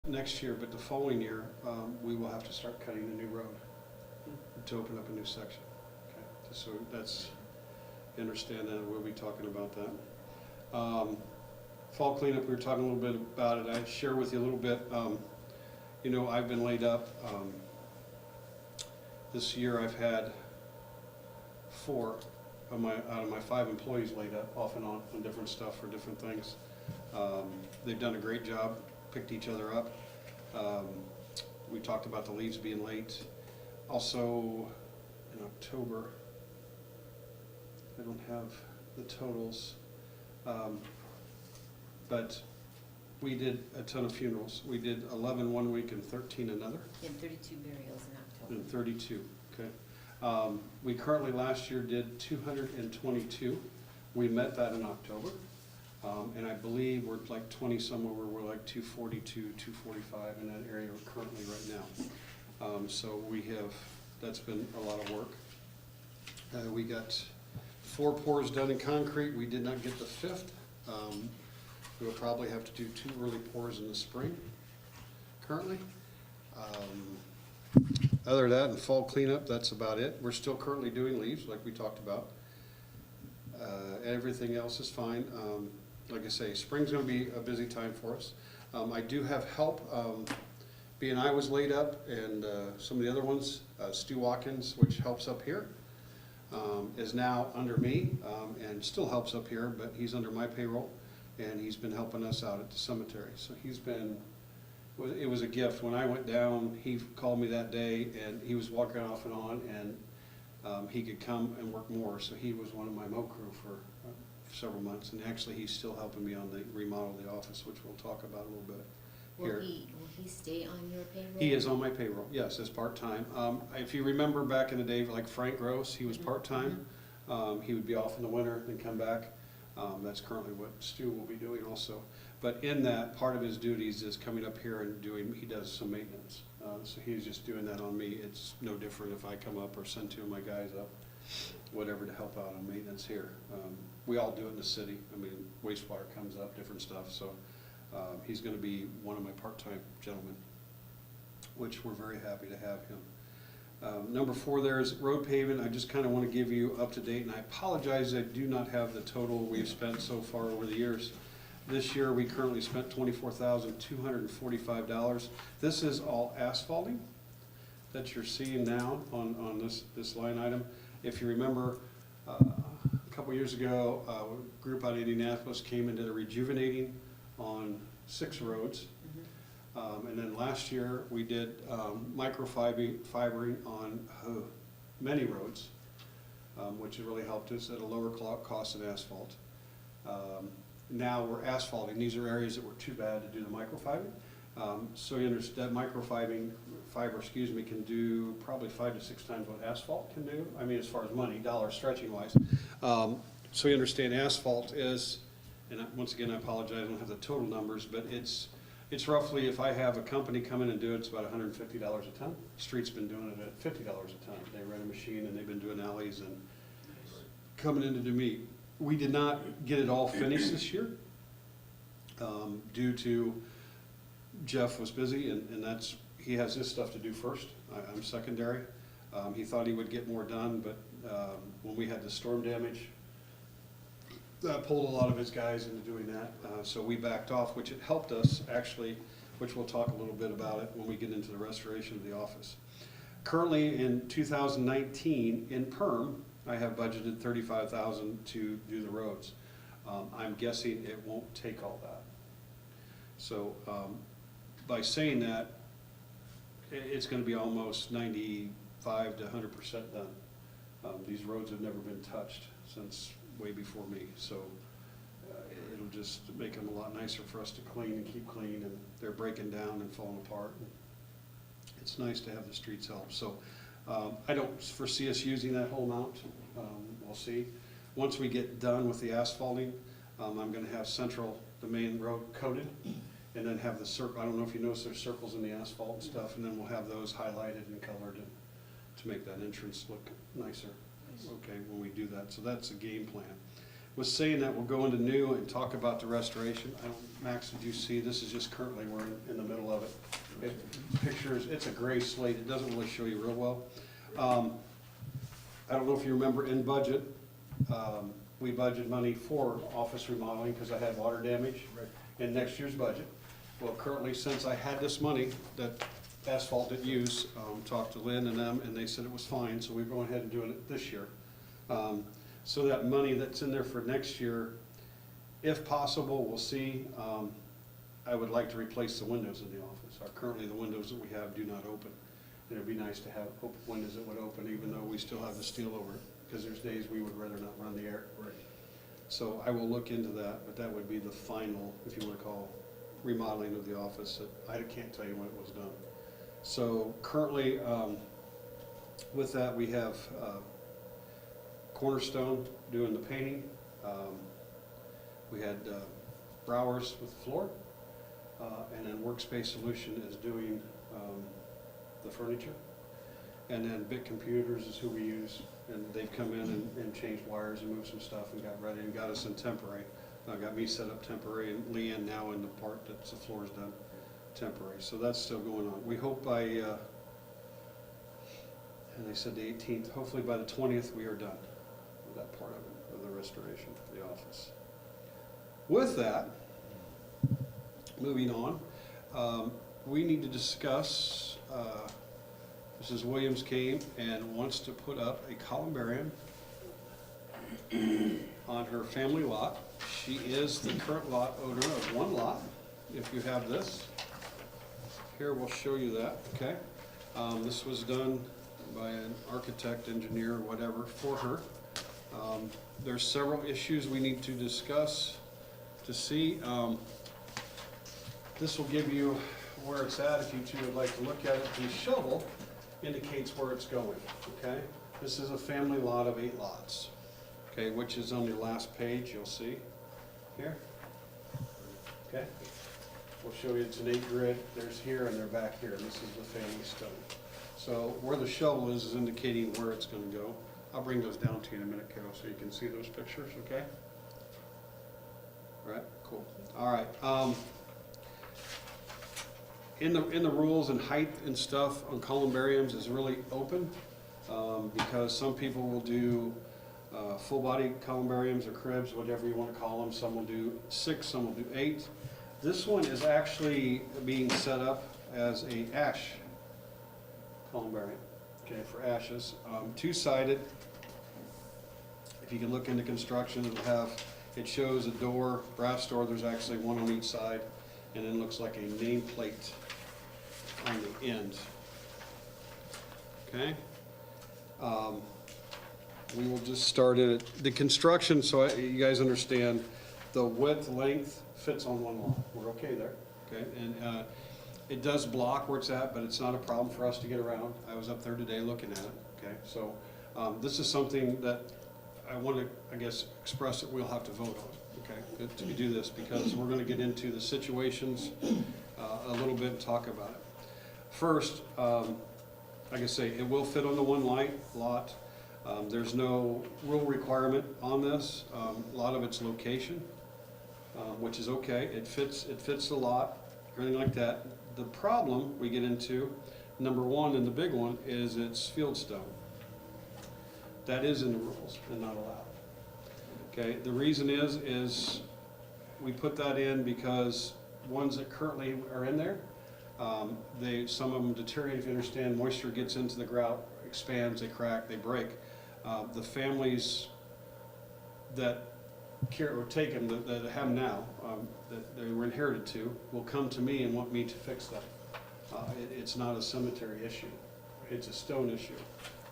next year, but the following year, we will have to start cutting a new road to open up a new section. Okay, so that's, you understand that, we'll be talking about that. Fall cleanup, we were talking a little bit about it. I share with you a little bit. You know, I've been laid up. This year I've had 4 of out of my 5 employees laid up off and on different stuff for different things. They've done a great job, picked each other up. We talked about the leaves being late. Also, in October, I don't have the totals, but we did a ton of funerals. We did 11 one week and 13 another. And 32 burials in October. And 32, okay. We currently last year did 222. We met that in October. And I believe we're like 20 somewhere where we're like 242, 245 in that area currently right now. So we have, that's been a lot of work. We got 4 pours done in concrete. We did not get the 5th. We'll probably have to do 2 early pours in the spring currently. Other than that, and fall cleanup, that's about it. We're still currently doing leaves like we talked about. Everything else is fine. Like I say, spring's gonna be a busy time for us. I do have help, being I was laid up, and some of the other ones, Stu Watkins, which helps up here, is now under me, and still helps up here, but he's under my payroll, and he's been helping us out at the cemetery. So he's been, it was a gift. When I went down, he called me that day, and he was walking off and on, and he could come and work more. So he was one of my mow crew for several months, and actually he's still helping me on the remodel of the office, which we'll talk about a little bit here. Will he stay on your payroll? He is on my payroll, yes, as part-time. If you remember back in the day, like Frank Gross, he was part-time. He would be off in the winter and come back. That's currently what Stu will be doing also. But in that, part of his duties is coming up here and doing, he does some maintenance. So he's just doing that on me. It's no different if I come up or send 2 of my guys up, whatever, to help out on maintenance here. We all do it in the city. I mean, wastewater comes up, different stuff. So he's going to be one of my part-time gentlemen, which we're very happy to have him. Number 4 there is road paving. I just kind of want to give you up to date, and I apologize I do not have the total we've spent so far over the years. This year we currently spent $24,245. This is all asphalting that you're seeing now on this line item. If you remember, a couple years ago, a group out of Indianapolis came and did a rejuvenating on 6 roads. And then last year we did microfibering on many roads, which has really helped us at a lower cost than asphalt. Now we're asphalting. These are areas that were too bad to do the microfibering. So you understand fiber, can do probably 5 to 6 times what asphalt can do. I mean, as far as money, dollars stretching wise. So you understand asphalt is, and once again, I apologize, I don't have the total numbers, but it's roughly, if I have a company come in and do it, it's about $150 a ton. Street's been doing it at $50 a ton. They rent a machine and they've been doing alleys and coming in to do meat. We did not get it all finished this year due to Jeff was busy, and he has his stuff to do first. I'm secondary. He thought he would get more done, but when we had the storm damage, that pulled a lot of his guys into doing that. So we backed off, which it helped us actually, which we'll talk a little bit about it when we get into the restoration of the office. Currently in 2019 in perm, I have budgeted $35,000 to do the roads. I'm guessing it won't take all that. So by saying that, it's going to be almost 95 to 100% done. These roads have never been touched since way before me, so it'll just make them a lot nicer for us to clean and keep clean, and they're breaking down and falling apart. It's nice to have the streets help. So I don't foresee us using that whole amount. We'll see. Once we get done with the asphalting, I'm going to have the main road coated, and then have the circle. I don't know if you notice there's circles in the asphalt and stuff, and then we'll have those highlighted and colored to make that entrance look nicer. Okay, when we do that. So that's a game plan. With saying that, we'll go into new and talk about the restoration. Max, did you see, this is just currently, we're in the middle of it. pictures, it's a gray slate, it doesn't really show you real well. I don't know if you remember in budget, we budgeted money for office remodeling because I had water damage in next year's budget. Well, currently, since I had this money that asphalt did use, talked to Lynn and them, and they said it was fine, so we're going ahead and doing it this year. So that money that's in there for next year, if possible, we'll see. I would like to replace the windows in the office. Currently, the windows that we have do not open. And it'd be nice to have open windows that would open, even though we still have the steel over it, because there's days we would rather not run the air. Right. So I will look into that, but that would be the final, if you want to call, remodeling of the office. I can't tell you when it was done. So currently, with that, we have Cornerstone doing the painting. We had Browers with the floor, and then Workspace Solution is doing the furniture. And then Big Computers is who we use, and they've come in and changed wires and moved some stuff and got ready and got us in temporary. Got me set up temporary, and Leanne now in the part that's the floor's done temporary. So that's still going on. We hope by, and they said the 18th, hopefully by the 20th we are done with that part of it, of the restoration of the office. With that, moving on, we need to discuss, Mrs. Williams came and wants to put up a columbarium on her family lot. She is the current lot owner of one lot, if you have this. Here, we'll show you that, okay? This was done by an architect, engineer, whatever, for her. There's several issues we need to discuss to see. This will give you where it's at if you two would like to look at it. The shovel indicates where it's going, okay? This is a family lot of 8 lots, okay, which is on the last page, you'll see here, okay? We'll show you it's an 8 grid. There's here and they're back here, and this is the family stone. So where the shovel is indicating where it's going to go. I'll bring those down to you in a minute, Carol, so you can see those pictures, okay? All right, cool. All right. In the rules and height and stuff on columbariums is really open, because some people will do full body columbariums or cribs, whatever you want to call them. Some will do 6, some will do 8. This one is actually being set up as a ash columbarium, okay, for ashes. 2-sided. If you can look into construction, it shows a door, brass door. There's actually one on each side, and then looks like a nameplate on the end. Okay. We will just start it. The construction, so you guys understand, the width, length fits on one lot. We're okay there. Okay, and it does block where it's at, but it's not a problem for us to get around. I was up there today looking at it. Okay, so this is something that I want to, I guess, express that we'll have to vote on. Okay, to do this, because we're going to get into the situations a little bit and talk about it. First, like I say, it will fit on the one lot. There's no rule requirement on this. A lot of it's location, which is okay. It fits the lot, everything like that. The problem we get into, number one and the big one, is it's field stone. That is in the rules and not allowed. Okay, the reason is we put that in because ones that currently are in there, some of them deteriorate. If you understand, moisture gets into the grout, expands, they crack, they break. The families that were taken, that have them now, that they were inherited to, will come to me and want me to fix that. It's not a cemetery issue, it's a stone issue.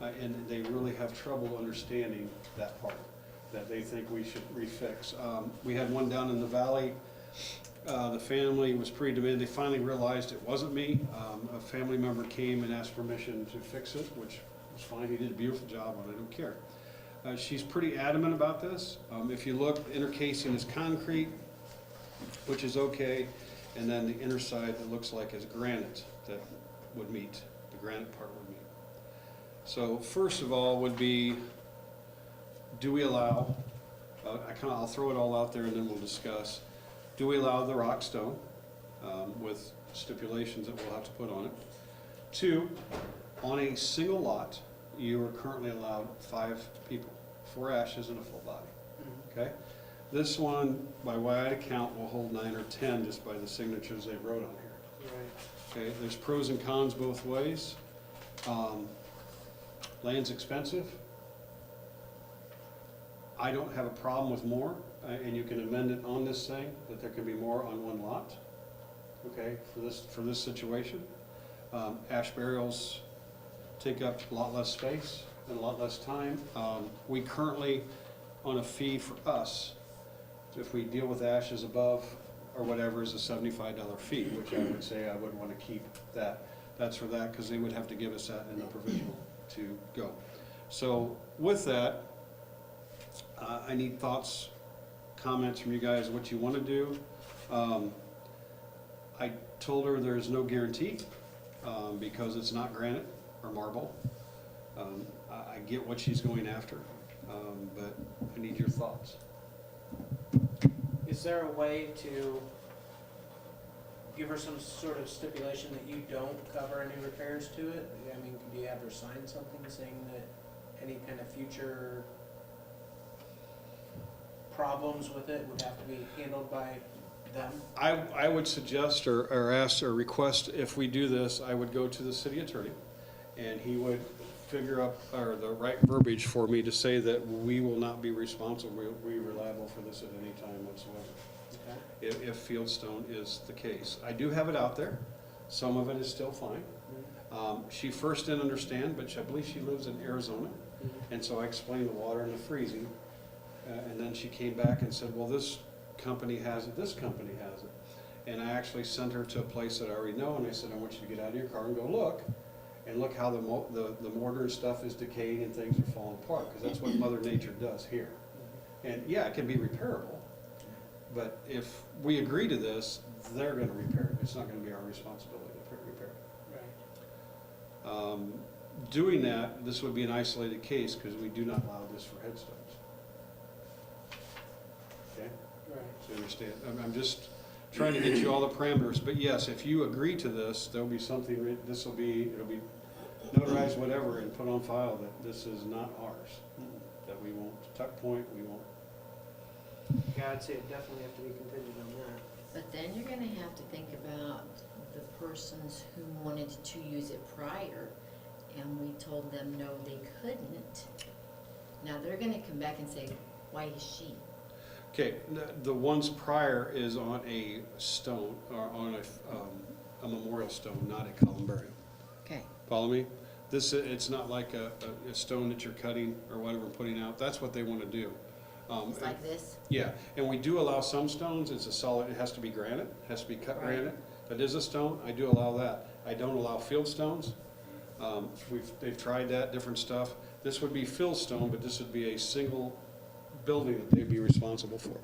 And they really have trouble understanding that part, that they think we should refix. We had one down in the valley. The family was pretty demanding. They finally realized it wasn't me. A family member came and asked permission to fix it, which was fine. He did a beautiful job on it. I don't care. She's pretty adamant about this. If you look, the inner casing is concrete, which is okay, and then the inner side, it looks like is granite that would meet. The granite part would meet. So first of all would be, do we allow, I'll throw it all out there and then we'll discuss. Do we allow the rock stone with stipulations that we'll have to put on it? Two, on a single lot, you are currently allowed 5 people, 4 ashes and a full body, okay? This one, by way I count, will hold 9 or 10 just by the signatures they wrote on here. Right. Okay, there's pros and cons both ways. Land's expensive. I don't have a problem with more, and you can amend it on this thing, that there can be more on one lot, okay, for this situation. Ash burials take up a lot less space and a lot less time. We currently, on a fee for us, if we deal with ashes above or whatever, is a $75 fee, which I would say I would want to keep that. That's for that, because they would have to give us that in the provisional to go. So with that, I need thoughts, comments from you guys, what you want to do. I told her there's no guarantee because it's not granite or marble. I get what she's going after, but I need your thoughts. Is there a way to give her some sort of stipulation that you don't cover any repairs to it? I mean, could you have her sign something saying that any kind of future problems with it would have to be handled by them? I would suggest or ask or request, if we do this, I would go to the city attorney and he would figure up the right verbiage for me to say that we will not be responsible, we're liable for this at any time whatsoever. Okay. If fieldstone is the case. I do have it out there. Some of it is still fine. She first didn't understand, but I believe she lives in Arizona. And so I explained the water and the freezing. And then she came back and said, well, this company has it, this company has it. And I actually sent her to a place that I already know, and I said, I want you to get out of your car and go look. And look how the mortar and stuff is decaying and things are falling apart, because that's what Mother Nature does here. And yeah, it can be repairable. But if we agree to this, they're going to repair it. It's not going to be our responsibility to repair it. Right. Doing that, this would be an isolated case because we do not allow this for headstones. Okay? Right. So you understand? I'm just trying to get you all the parameters. But yes, if you agree to this, there'll be something, it'll be notarized, whatever, and put on file that this is not ours. That we won't tuck point, we won't. Yeah, I'd say it definitely have to be contingent on that. But then you're gonna have to think about the persons who wanted to use it prior, and we told them no, they couldn't. Now they're gonna come back and say, why is she? Okay, the ones prior is on a stone, or on a memorial stone, not a columbarium. Okay. Follow me? It's not like a stone that you're cutting or whatever, putting out. That's what they want to do. It's like this? Yeah, and we do allow some stones, it's a solid, it has to be granite, has to be cut Right. granite. That is a stone, I do allow that. I don't allow field stones. They've tried that, different stuff. This would be fill stone, but this would be a single building that they'd be responsible for.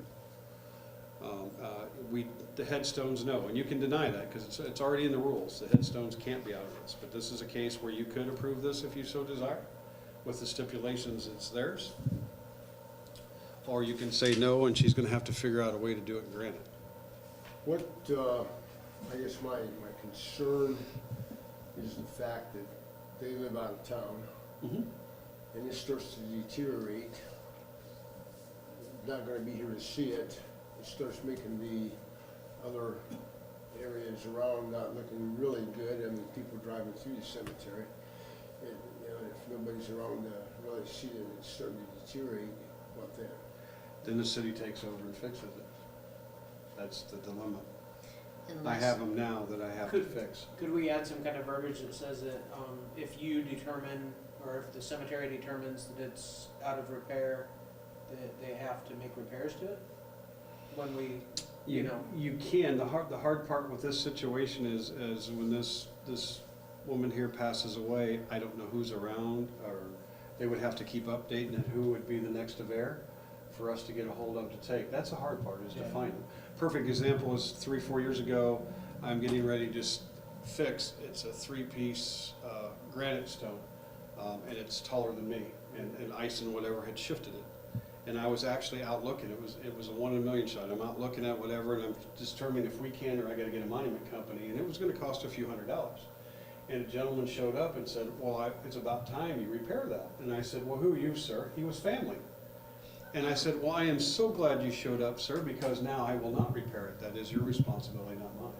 The headstones, no, and you can deny that because it's already in the rules. The headstones can't be out of this, but this is a case where you could approve this if you so desire. With the stipulations, it's theirs. Or you can say no, and she's gonna have to figure out a way to do it in granite. What, I guess my concern is the fact that they live out of town, and this starts to deteriorate. Not gonna be here to see it. It starts making the other areas around not looking really good. I mean, people driving through the cemetery, and, you know, if nobody's around to really see it, it's starting to deteriorate. What then? Then the city takes over and fixes it. That's the dilemma. I Unless- have them now that I have to fix. Could we add some kind of verbiage that says that if you determine, or if the cemetery determines that it's out of repair, that they have to make repairs to it? When we, you know. You can. The hard part with this situation is when this woman here passes away, I don't know who's around, or they would have to keep updating it, who would be the next of heir for us to get a hold of to take. That's the hard part, is to Yeah. find them. Perfect example is 3-4 years ago, I'm getting ready to just fix, it's a 3-piece granite stone, and it's taller than me, and ice and whatever had shifted it. And I was actually out looking, it was a 1 in a million shot. I'm out looking at whatever, and I'm determining if we can, or I gotta get a monument company, and it was gonna cost a few $100s. And a gentleman showed up and said, well, it's about time you repair that. And I said, well, who are you, sir? He was family. And I said, well, I am so glad you showed up, sir, because now I will not repair it. That is your responsibility, not mine.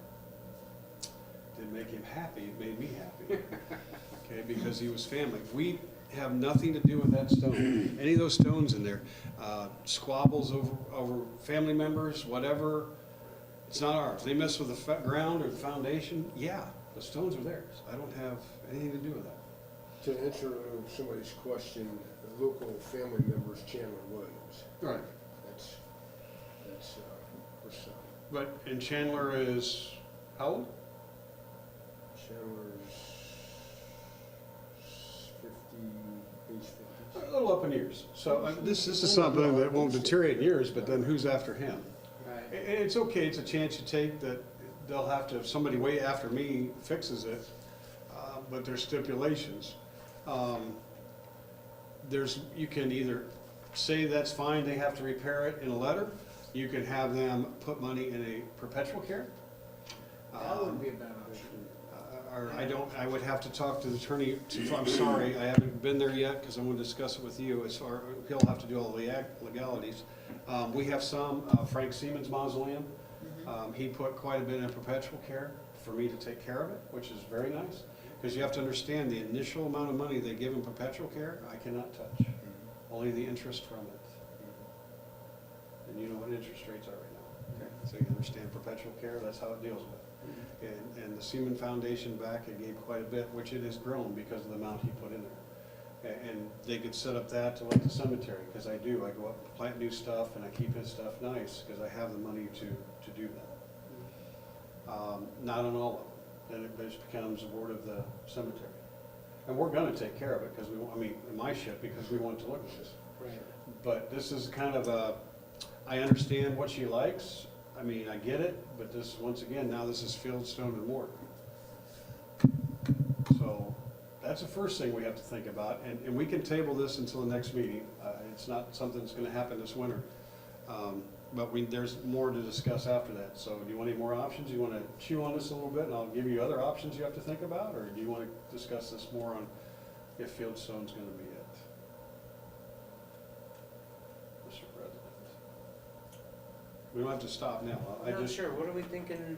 Didn't make him happy, it made me happy. Okay, because he was family. We have nothing to do with that stone. Any of those stones in there, squabbles over family members, whatever, it's not ours. They mess with the ground or the foundation, yeah, the stones are theirs. I don't have anything to do with that. To answer somebody's question, the local family member is Chandler Williams. Right. That's her son. But, and Chandler is, how old? Chandler's 50, age 50. A little up in years. So this is something that won't deteriorate in years, but then who's after him? Right. And it's okay, it's a chance you take that they'll have to, if somebody way after me fixes it, but there's stipulations. You can either say that's fine, they have to repair it in a letter. You can have them put money in a perpetual care. That wouldn't be a bad option. Or I would have to talk to the attorney, I'm sorry, I haven't been there yet, because I'm gonna discuss it with you, as far, he'll have to do all the legalities. We have some, Frank Siemens Mausoleum, he put quite a bit in perpetual care for me to take care of it, which is very nice, because you have to understand the initial amount of money they give in perpetual care, I cannot touch, only the interest from it. And you know what interest rates are right now, okay? So you understand perpetual care, that's how it deals with it. And the Seaman Foundation back, it gave quite a bit, which it has grown because of the amount he put in there. And they could set up that to like the cemetery, because I do, I go up and plant new stuff, and I keep his stuff nice, because I have the money to do that. Not on all of them, then it just becomes a ward of the cemetery. And we're gonna take care of it, because in my ship, because we want to look at this. Right. But this is kind of I understand what she likes, I get it, but this, once again, now this is fieldstone and mortar. So, that's the first thing we have to think about, and we can table this until the next meeting. It's not something that's gonna happen this winter. But there's more to discuss after that. So do you want any more options? You wanna chew on this a little bit, and I'll give you other options you have to think about, or do you wanna discuss this more on if fieldstone's gonna be it? Mr. President. We don't have to stop now. I'm not sure, what are we thinking,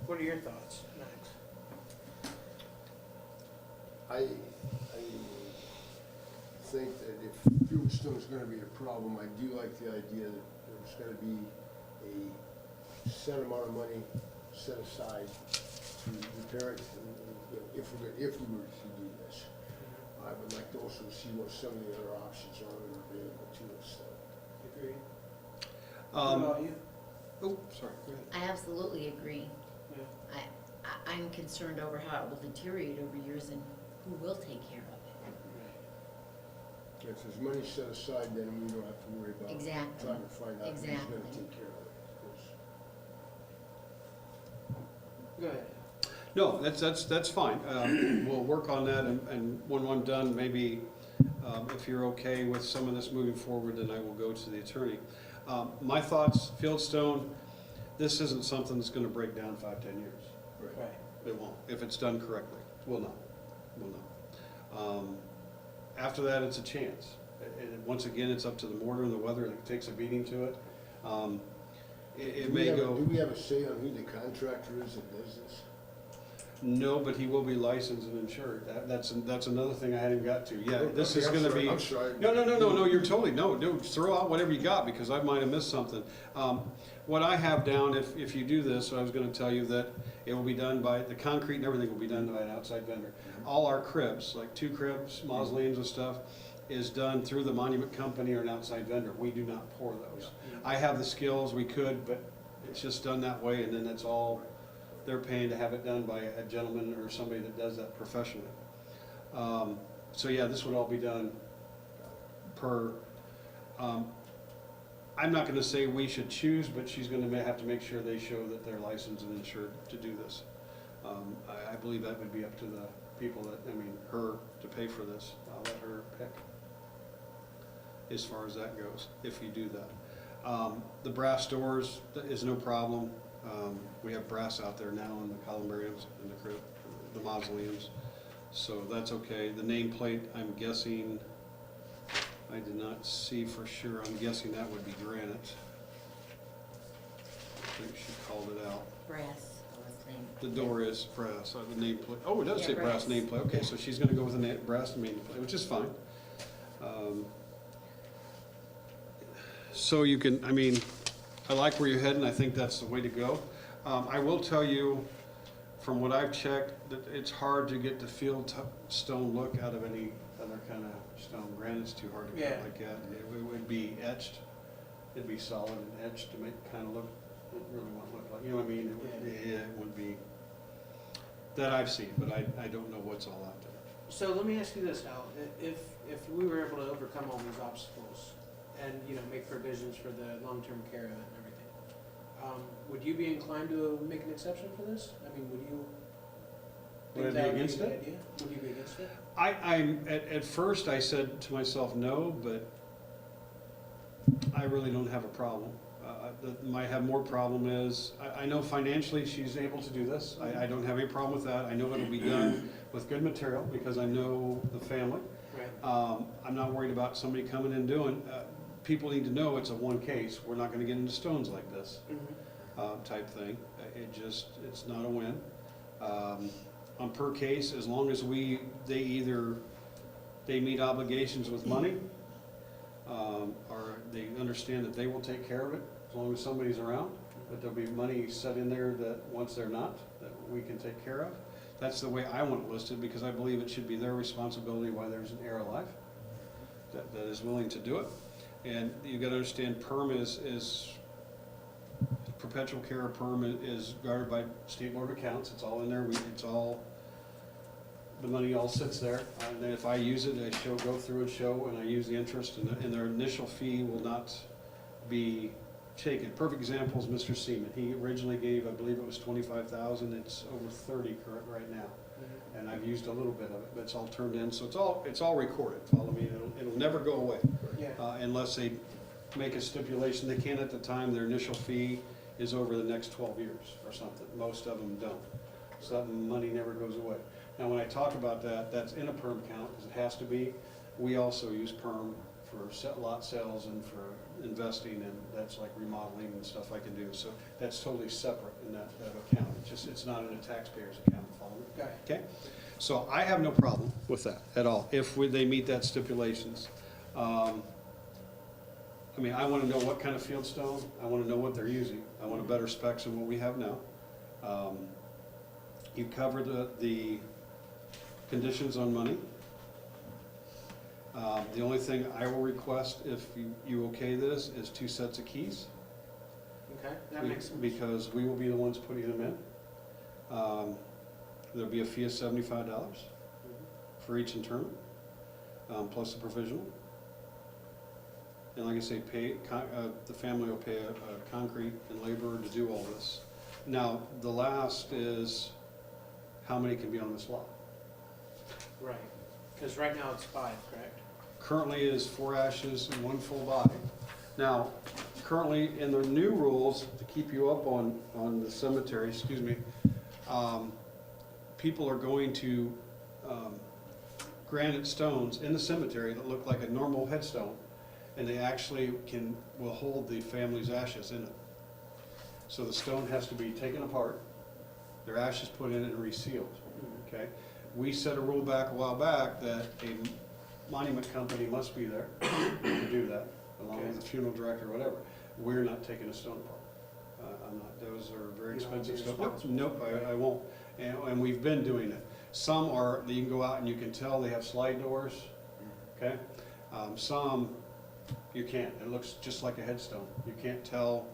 what are your thoughts, Max? I think that if fieldstone is gonna be a problem, I do like the idea that there's gonna be a set amount of money set aside to repair it, if we were to do this. I would like to also see what some of the other options are that are available to us. Agreed. What about you? Oh, sorry, go ahead. I absolutely agree. Yeah. I'm concerned over how it will deteriorate over years and who will take care of it. If there's money set aside, then we don't have to worry about Exactly. trying to find out who's gonna Exactly. take care of it. Go ahead. No, that's fine. We'll work on that, and when I'm done, maybe if you're okay with some of this moving forward, then I will go to the attorney. My thoughts, fieldstone, this isn't something that's gonna break down 5-10 years. Right. It won't, if it's done correctly. We'll know. After that, it's a chance. Once again, it's up to the mortar and the weather, it takes a beating to it. It may go. Do we have a say on who the contractor is that does this? No, but he will be licensed and insured. That's another thing I hadn't got to. Yeah, this Okay, is I'm gonna sorry, be. I'm sorry. No, you're totally, no, dude, throw out whatever you got, because I might have missed something. What I have down, if you do this, I was gonna tell you that it will be done by, the concrete and everything will be done by an outside vendor. All our cribs, like 2 cribs, mausoleums and stuff, is done through the monument company or an outside vendor. We do not pour those. I have the skills, we could, but it's just done that way, and then it's all, they're paying to have it done by a gentleman or somebody that does that professionally. So yeah, this would all be done per, I'm not gonna say we should choose, but she's gonna have to make sure they show that they're licensed and insured to do this. I believe that would be up to the people that, her to pay for this. I'll let her pick as far as that goes, if you do that. The brass doors is no problem. We have brass out there now in the columbariums in the crypt. the mausoleums. So that's okay. The nameplate, I'm guessing, I did not see for sure. I'm guessing that would be granite. I think she called it out. Brass was named. The door is brass, the nameplate. Oh, it does Yeah, say brass brass. nameplate. Okay, so she's gonna go with a brass nameplate, which is fine. So you can, I mean, I like where you're heading. I think that's the way to go. I will tell you, from what I've checked, that it's hard to get the field stone look out of any other kind of stone. Granite's too hard to Yeah. cut like that. It would be etched. It'd be solid and etched to make it kind of look, it really won't look like, you know what I mean? Yeah, it would be, that I've seen, but I don't know what's all out there. So let me ask you this, Al, if we were able to overcome all these obstacles and, you know, make provisions for the long-term care of it and everything, would you be inclined to make an exception for this? I mean, would you? Would I think be that would against a good it? idea? Would you be against it? At first I said to myself, no, but I really don't have a problem. My have more problem is, I know financially she's able to do this. I don't have any problem with that. I know it'll be done with good material because I know the family. Right. I'm not worried about somebody coming and doing, people need to know it's a one case. We're not gonna get into stones like this, type thing. It's not a win. On per case, as long as they meet obligations with money, or they understand that they will take care of it, as long as somebody's around, that there'll be money set in there that once they're not, that we can take care of. That's the way I want it listed, because I believe it should be their responsibility while there's an heir alive that is willing to do it. And you gotta understand, perm is perpetual care of perm is guarded by State Board of Accounts. It's all in there. It's all, the money all sits there. And then if I use it, I go through and show, and I use the interest, and their initial fee will not be taken. Perfect example is Mr. Seaman. He originally gave, I believe it was 25,000. It's over 30 current right now. And I've used a little bit of it, but it's all turned in. So it's all recorded. Follow me. It'll never go away. Yeah. Unless they make a stipulation. They can at the time. Their initial fee is over the next 12 years or something. Most of them don't. So that money never goes away. Now, when I talk about that, that's in a perm count, because it has to be. We also use perm for lot sales and for investing, and that's like remodeling and stuff I can do. So that's totally separate in that account. It's not in a taxpayer's account. Follow me? Okay? So I have no problem with that at all, if they meet that stipulations. I mean, I want to know what kind of field stone. I want to know what they're using. I want a better specs than what we have now. You covered the conditions on money. The only thing I will request, if you okay this, is 2 sets of keys. Okay, that makes sense. Because we will be the ones putting them in. There'll be a fee of $75 for each interment, plus the provisional. And like I say, the family will pay a concrete and laborer to do all this. Now, the last is how many can be on this lot. Right, because right now it's 5, correct? Currently it is 4 ashes and 1 full body. Now, currently in the new rules, to keep you up on the cemetery, excuse me, people are going to granite stones in the cemetery that look like a normal headstone, and they actually will hold the family's ashes in it. So the stone has to be taken apart, their ashes put in and resealed, okay? We set a rule back a while back that a monument company must be there to do that, along with the funeral director or whatever. We're not taking a stone apart. I'm not, those are very You won't be expensive stuff. responsible Nope, for it. I won't. And we've been doing it. Some are, you can go out and you can tell they have slide doors, okay? Some, you can't. It looks just like a headstone. You can't tell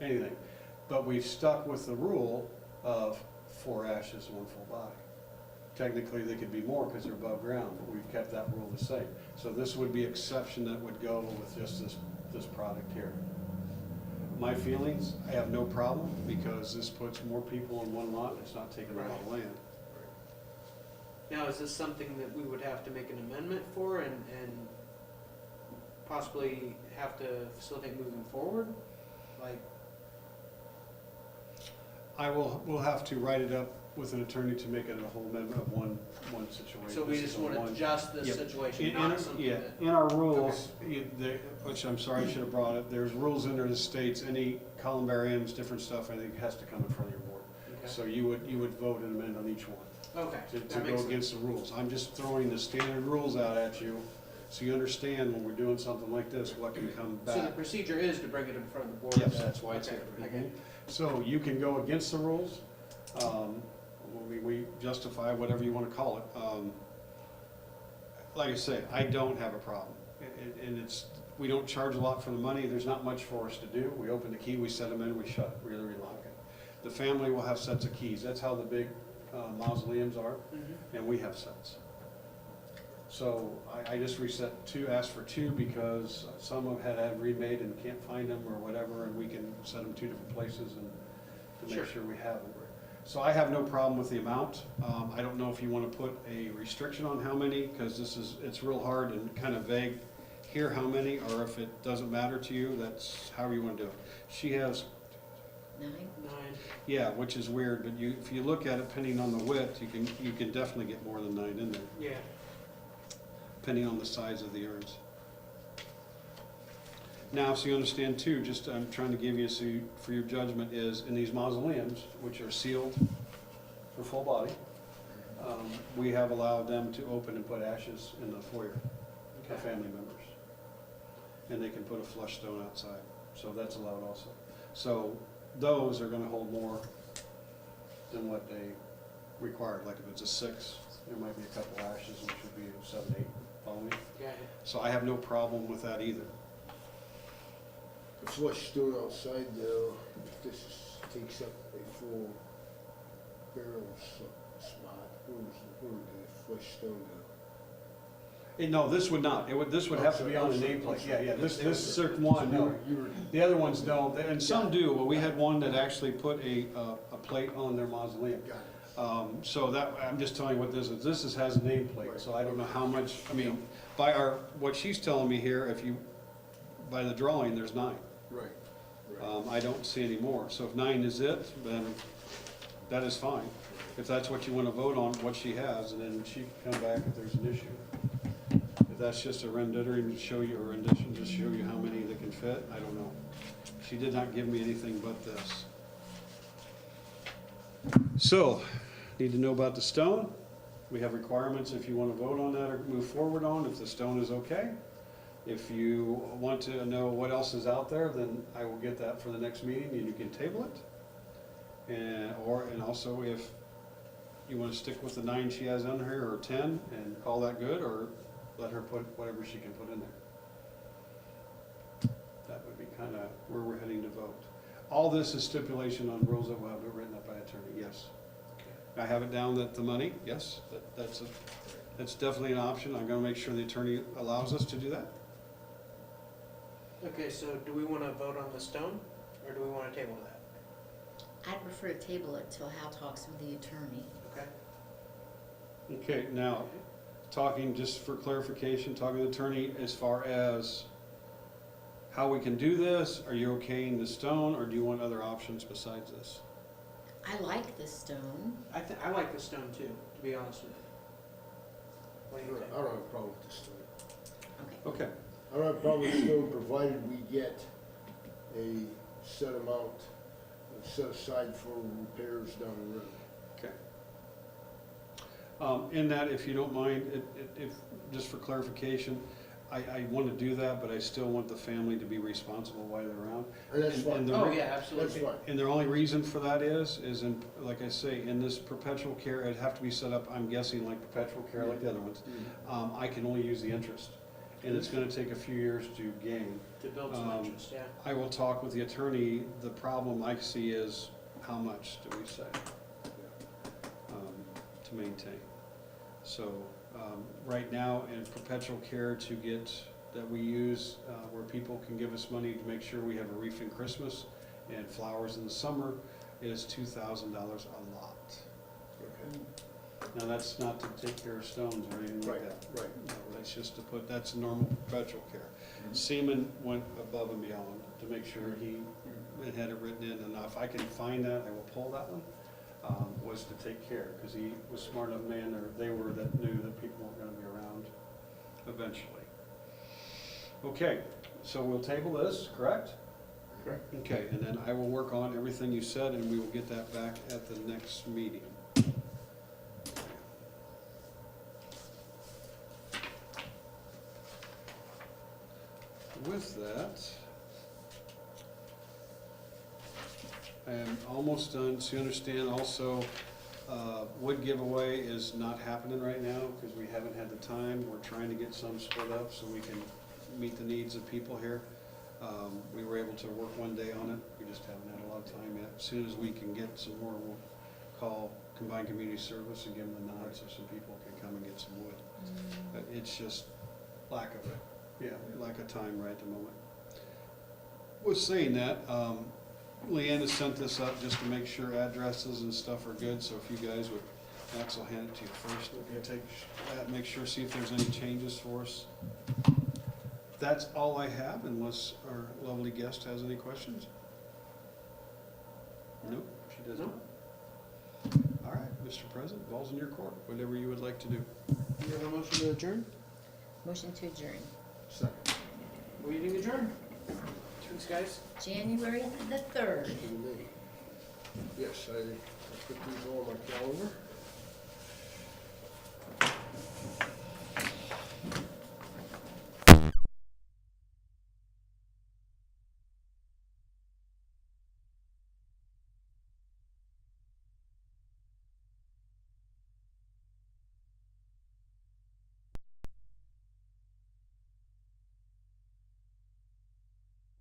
anything. But we've stuck with the rule of 4 ashes and 1 full body. Technically, they could be more because they're above ground, but we've kept that rule the same. So this would be exception that would go with just this product here. My feelings, I have no problem, because this puts more people in one lot, and it's not taking a lot of land. Now, is this something that we would have to make an amendment for and possibly have to facilitate moving forward? Like, We'll have to write it up with an attorney to make it a whole amendment of one situation. So we This just is a want to one- adjust this Yep. situation, not something Yeah, that. in our rules, which I'm sorry I should have brought it, there's rules in there that states any columbariums, different stuff, I think has to come in front of your board. Okay. So you would vote and amend on each one Okay, to that go makes sense. against the rules. I'm just throwing the standard rules out at you, so you understand when we're doing something like this, what can come So the back. procedure is to bring it in front of the board? Yes, that's why it's Okay, here. I get it. So you can go against the rules, we justify whatever you wanna call it. Like I say, I don't have a problem. And it's, we don't charge a lot for the money, there's not much for us to do. We open the key, we set them in, we shut, really relock it. The family will have sets of keys, that's how the big mausoleums are, Mhm. and we have sets. So I just reset two, asked for two, because some have had remade and can't find them or whatever, and we can set them two different places and to Sure. make sure we have them. So I have no problem with the amount. I don't know if you want to put a restriction on how many, because it's real hard and kind of vague here how many, or if it doesn't matter to you, that's however you want to do it. She has, 9? 9. yeah, which is weird, but if you look at it, depending on the width, you can definitely get more than 9 in there, Yeah. depending on the size of the urns. Now, so you understand too, just I'm trying to give you, so for your judgment, is in these mausoleums, which are sealed for full body, we have allowed them to open and put ashes in the foyer for Okay. family members. And they can put a flush stone outside, so that's allowed also. So those are gonna hold more than what they required, like if it's a 6, there might be a couple ashes, which would be a 7, 8, follow me? Got it. So I have no problem with that either. The flush stone outside though, if this takes up a full barrel spot, where would the flush stone go? No, this would not. This would have to be on the nameplate. Yeah, this certain one, no. The other ones don't, and some do, but we had one that actually put a plate on their mausoleum. Got it. So that, I'm just telling you what this is. This has a nameplate, so I don't know how much, I mean, what she's telling me here, by the drawing, there's 9. Right, right. I don't see any more. So if 9 is it, then that is fine. If that's what you want to vote on, what she has, and then she can come back if there's an issue. If that's just a rendering to show you, or rendition to show you how many that can fit, I don't know. She did not give me anything but this. So, need to know about the stone. We have requirements if you want to vote on that or move forward on, if the stone is okay. If you want to know what else is out there, then I will get that for the next meeting and you can table it. And also if you want to stick with the 9 she has on here, or 10, and call that good, or let her put whatever she can put in there. That would be kind of where we're heading to vote. All this is stipulation on rules that will have it written up by attorney, yes. I have it down that the money, yes, that's definitely an option. I'm gonna make sure the attorney allows us to do that. Okay, so do we want to vote on the stone, or do we want to table that? I'd prefer to table it till Hal talks with the attorney. Okay. Okay, now, talking, just for clarification, talking to the attorney as far as how we can do this, are you okaying the stone, or do you want other options besides this? I like the stone. I like the stone too, to be honest with you. What do you think? I don't have a problem with the stone. Okay. Okay, I don't have a problem with the stone, provided we get a set amount set aside for repairs down the road. okay. In that, if you don't mind, if, just for clarification, I want to do that, but I still want the family to be responsible while they're around. And that's fine. the Oh, re- yeah, That's absolutely. fine. And the only reason for that is in, like I say, in this perpetual care, it'd have to be set up, I'm guessing, like perpetual care, like the other ones. I can only use the interest, and it's gonna take a few years to gain. To build some interest, yeah. I will talk with the attorney. The problem I see is, how much do we say to maintain? So, right now, in perpetual care that we use, where people can give us money to make sure we have a wreath in Christmas and flowers in the summer, is $2,000 a lot. Okay. Now, that's not to take care of stones or anything like Right, that. right. No, that's just to put, that's normal perpetual care. Seaman went above and beyond to make sure he had it written in, and if I can find that, I will pull that one. was to take care, because he was smart enough man, or they were, that knew that people weren't gonna be around eventually. Okay, so we'll table this, correct? Correct. Okay, and then I will work on everything you said, and we will get that back at the next meeting. With that, I am almost done, so you understand also, wood giveaway is not happening right now, because we haven't had the time. We're trying to get some split up so we can meet the needs of people here. We were able to work one day on it, we just haven't had a lot of time yet. As soon as we can get some more, we'll call Combined Community Service and give them the nod so some people can come and get some wood. But it's just lack of it, lack of time right at the moment. With saying that, Leanne has sent this up just to make sure addresses and stuff are good, so if you guys would, Max will hand it to you first. If you take that, make sure, see if there's any changes for us. That's all I have, unless our lovely guest has any questions. Nope, she does not. All right, Mr. President, ball's in your court, whatever you would like to do. You have a motion to adjourn? Motion to adjourn. Second. Meeting adjourned. Thanks, guys. January the 3rd. Yes, I put these all on my calendar.